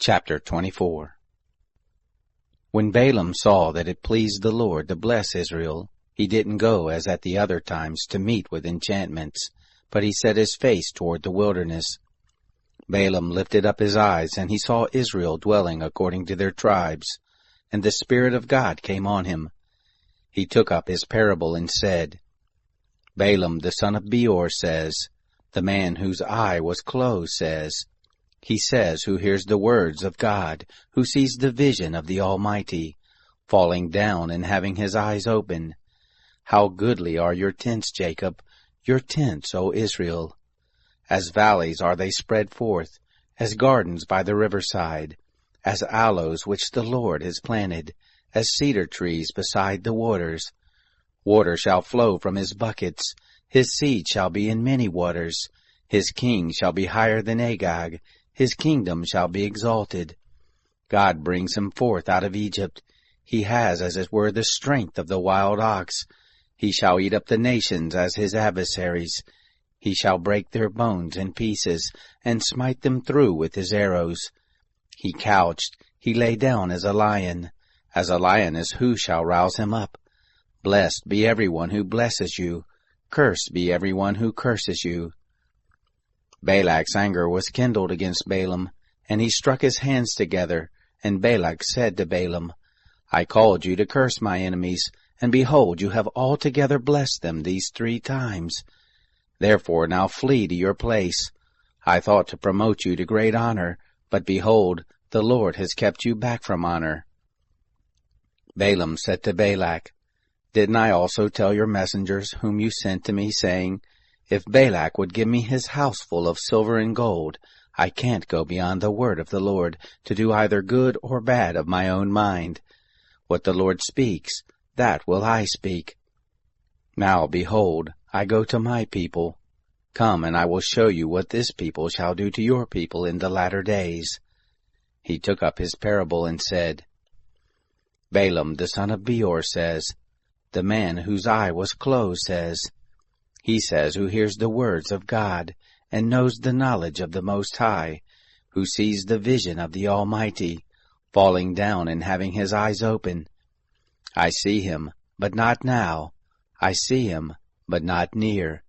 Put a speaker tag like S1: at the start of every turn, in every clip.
S1: Chapter 24. When Balaam saw that it pleased the Lord to bless Israel, he didn't go as at the other times to meet with enchantments, but he set his face toward the wilderness. Balaam lifted up his eyes, and he saw Israel dwelling according to their tribes, and the Spirit of God came on him. He took up his parable and said, Balaam the son of Beor says, the man whose eye was closed says, he says who hears the words of God, who sees the vision of the Almighty, falling down and having his eyes open. How goodly are your tents, Jacob, your tents, O Israel! As valleys are they spread forth, as gardens by the riverside, as aloes which the Lord has planted, as cedar trees beside the waters. Water shall flow from his buckets, his seed shall be in many waters. His king shall be higher than Agag, his kingdom shall be exalted. God brings him forth out of Egypt. He has as it were the strength of the wild ox. He shall eat up the nations as his adversaries. He shall break their bones in pieces, and smite them through with his arrows. He couched, he lay down as a lioness who shall rouse him up? Blessed be everyone who blesses you. Cursed be everyone who curses you. Balak's anger was kindled against Balaam, and he struck his hands together, and Balak said to Balaam, I called you to curse my enemies, and behold, you have altogether blessed them these 3 times. Therefore now flee to your place. I thought to promote you to great honor, but behold, the Lord has kept you back from honor. Balaam said to Balak, Didn't I also tell your messengers whom you sent to me, saying, If Balak would give me his house full of silver and gold, I can't go beyond the word of the Lord to do either good or bad of my own mind. What the Lord speaks, that will I speak. Now, behold, I go to my people. Come, and I will show you what this people shall do to your people in the latter days. He took up his parable and said, Balaam the son of Beor says, the man whose eye was closed says, he says who hears the words of God, and knows the knowledge of the Most High, who sees the vision of the Almighty, falling down and having his eyes open. I see him, but not now. I see him, but not near.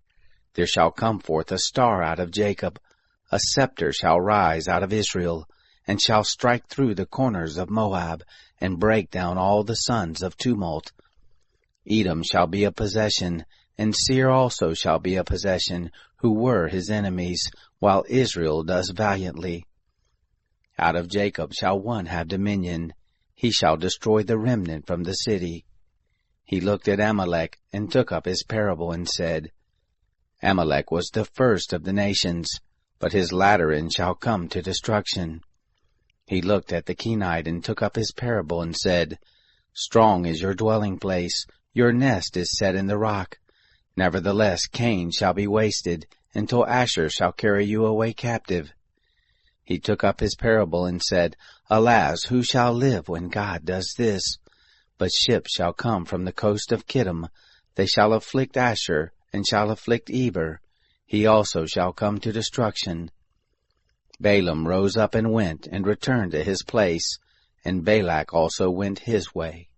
S1: There shall come forth a star out of Jacob. A scepter shall rise out of Israel, and shall strike through the corners of Moab, and break down all the sons of tumult. Edom shall be a possession, and Seir also shall be a possession, who were his enemies, while Israel does valiantly. Out of Jacob shall one have dominion. He shall destroy the remnant from the city. He looked at Amalek, and took up his parable, and said, Amalek was the first of the nations, but his latter end shall come to destruction. He looked at the Kenite, and took up his parable, and said, Strong is your dwelling place, your nest is set in the rock. Nevertheless Cain shall be wasted, until Asher shall carry you away captive. He took up his parable and said, Alas, who shall live when God does this? But ships shall come from the coast of Kittim. They shall afflict Asher, and shall afflict Eber. He also shall come to destruction. Balaam rose up and went, and returned to his place, and Balak also went his way.